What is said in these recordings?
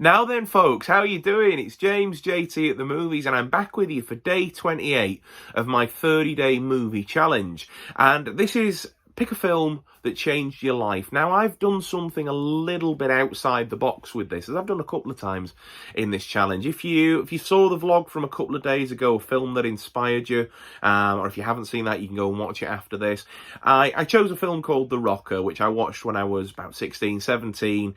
Now then, folks, how are you doing? It's James JT at the movies, and I'm back with you for day 28 of my 30-day movie challenge. And this is pick a film that changed your life. Now, I've done something a little bit outside the box with this, as I've done a couple of times in this challenge. If you saw the vlog from a couple of days ago, a film that inspired you, or if you haven't seen that, you can go and watch it after this. I chose a film called The Rocker, which I watched when I was about 16, 17,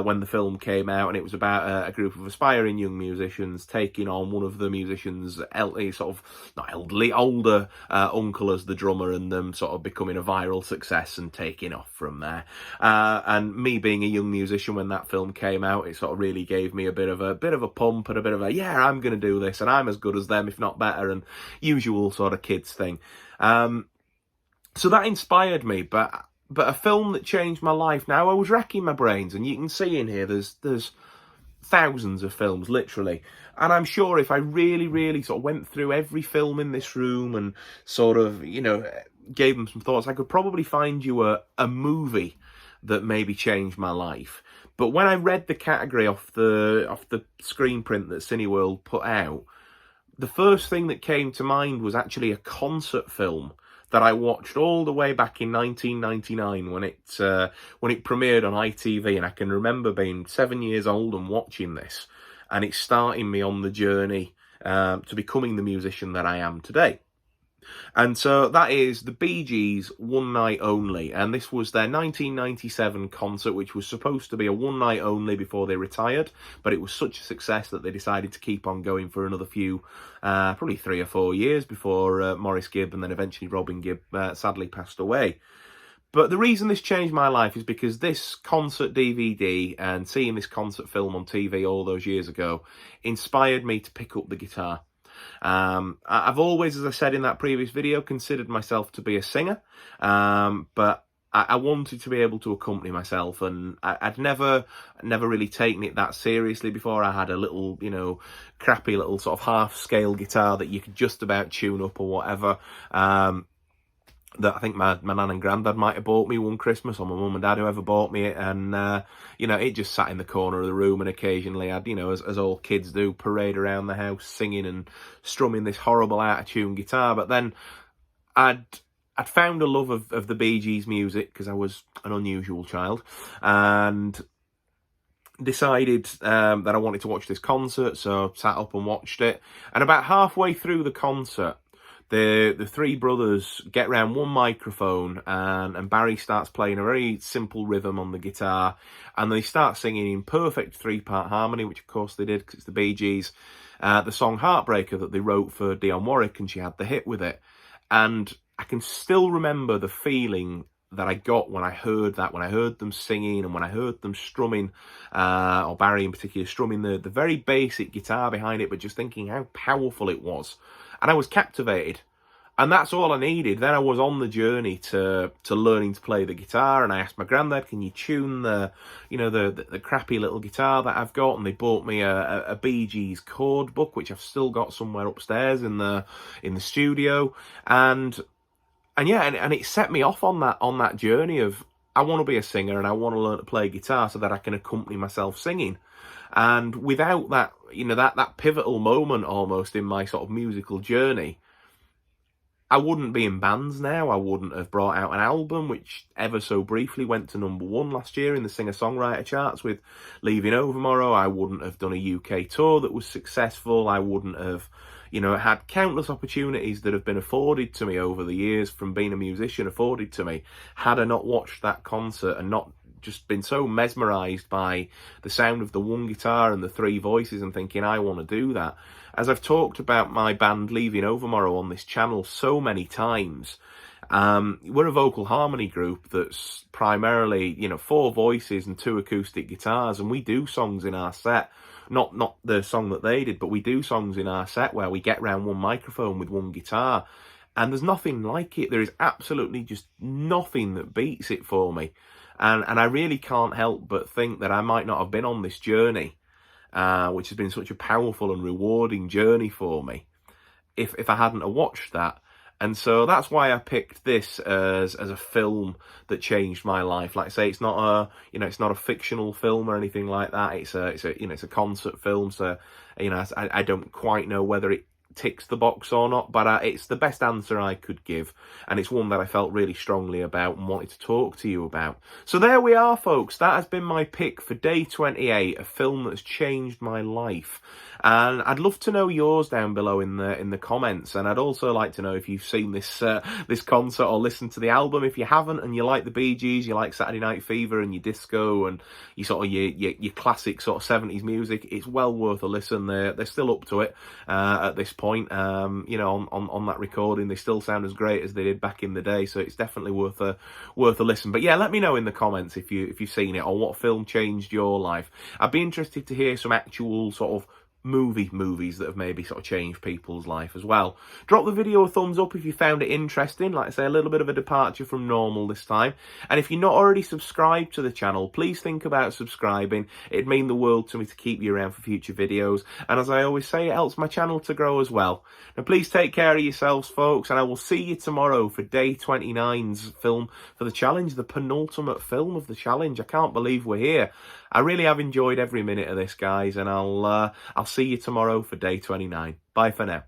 when the film came out, and it was about a group of aspiring young musicians taking on one of the musicians' older uncle as the drummer, and them sort of becoming a viral success and taking off from there. And me being a young musician when that film came out, it sort of really gave me a bit of a pump and a bit of a, yeah, I'm going to do this and I'm as good as them, if not better, and usual sort of kids thing. So that inspired me, but a film that changed my life. Now, I was racking my brains, and you can see in here there's thousands of films, literally. And I'm sure if I really sort of went through every film in this room and sort of, gave them some thoughts, I could probably find you a movie that maybe changed my life. But when I read the category off the screen print that Cineworld put out, the first thing that came to mind was actually a concert film that I watched all the way back in 1999 when it premiered on ITV, and I can remember being 7 years old and watching this, and it's starting me on the journey to becoming the musician that I am today. And so that is the GEES One Night Only, and this was their 1997 concert, which was supposed to be a one night only before they retired, but it was such a success that they decided to keep on going for another few, probably 3 or 4 years before Maurice Gibb and then eventually Robin Gibb sadly passed away. But the reason this changed my life is because this concert DVD and seeing this concert film on TV all those years ago inspired me to pick up the guitar. I've always, as I said in that previous video, considered myself to be a singer, but I wanted to be able to accompany myself, and I'd never really taken it that seriously before. I had a little, crappy little sort of half-scale guitar that you could just about tune up or whatever, that I think my nan and granddad might have bought me one Christmas, or my mum and dad, whoever bought me it, and it just sat in the corner of the room, and occasionally I'd, as all kids do, parade around the house singing and strumming this horrible out-of-tune guitar. But then I'd found a love of the Bee Gees music, because I was an unusual child, and decided that I wanted to watch this concert, so sat up and watched it. And about halfway through the concert, the three brothers get round one microphone, and Barry starts playing a very simple rhythm on the guitar, and they start singing in perfect 3-part harmony, which of course they did because it's the Bee Gees, the song Heartbreaker that they wrote for Dionne Warwick, and she had the hit with it. And I can still remember the feeling that I got when I heard that, when I heard them singing and when I heard them strumming, or Barry in particular strumming the very basic guitar behind it, but just thinking how powerful it was. And I was captivated, and that's all I needed. Then I was on the journey to learning to play the guitar, and I asked my granddad, "Can you tune the crappy little guitar that I've got?" And they bought me a Bee Gees chord book, which I've still got somewhere upstairs in the studio, and it set me off on that journey of, I want to be a singer and I want to learn to play guitar so that I can accompany myself singing. And without that, that pivotal moment almost in my sort of musical journey, I wouldn't be in bands now. I wouldn't have brought out an album, which ever so briefly went to #1 last year in the singer-songwriter charts with Leaving Overmorrow. I wouldn't have done a UK tour that was successful. I wouldn't have, had countless opportunities that have been afforded to me over the years from being a musician, afforded to me, had I not watched that concert and not just been so mesmerised by the sound of the one guitar and the three voices and thinking, I want to do that. As I've talked about my band Leaving Overmorrow on this channel so many times, we're a vocal harmony group that's primarily, 4 voices and 2 acoustic guitars, and we do songs in our set. Not the song that they did, but we do songs in our set where we get round one microphone with one guitar, and there's nothing like it. There is absolutely just nothing that beats it for me. And I really can't help but think that I might not have been on this journey, which has been such a powerful and rewarding journey for me, if I hadn't have watched that And so that's why I picked this as a film that changed my life. Like I say, it's not a, it's not a fictional film or anything like that. It's a it's a concert film. So, I don't quite know whether it ticks the box or not, but it's the best answer I could give, and it's one that I felt really strongly about and wanted to talk to you about. So there we are, folks. That has been my pick for day 28, a film that's changed my life. And I'd love to know yours down below in the comments, and I'd also like to know if you've seen this this concert or listened to the album. If you haven't, and you like the Bee Gees, you like Saturday Night Fever and your disco and you sort of your classic sort of 70s music, it's well worth a listen. They're still up to it at this point. On that recording, they still sound as great as they did back in the day, so it's definitely worth a listen. But yeah, let me know in the comments if you've seen it or what film changed your life. I'd be interested to hear some actual sort of movies that have maybe sort of changed people's life as well. Drop the video a thumbs up if you found it interesting. Like I say, a little bit of a departure from normal this time. And if you're not already subscribed to the channel, please think about subscribing. It'd mean the world to me to keep you around for future videos. And as I always say, it helps my channel to grow as well. Now, please take care of yourselves, folks, and I will see you tomorrow for day 29's film for the challenge, the penultimate film of the challenge. I can't believe we're here. I really have enjoyed every minute of this, guys, and I'll see you tomorrow for day 29. Bye for now.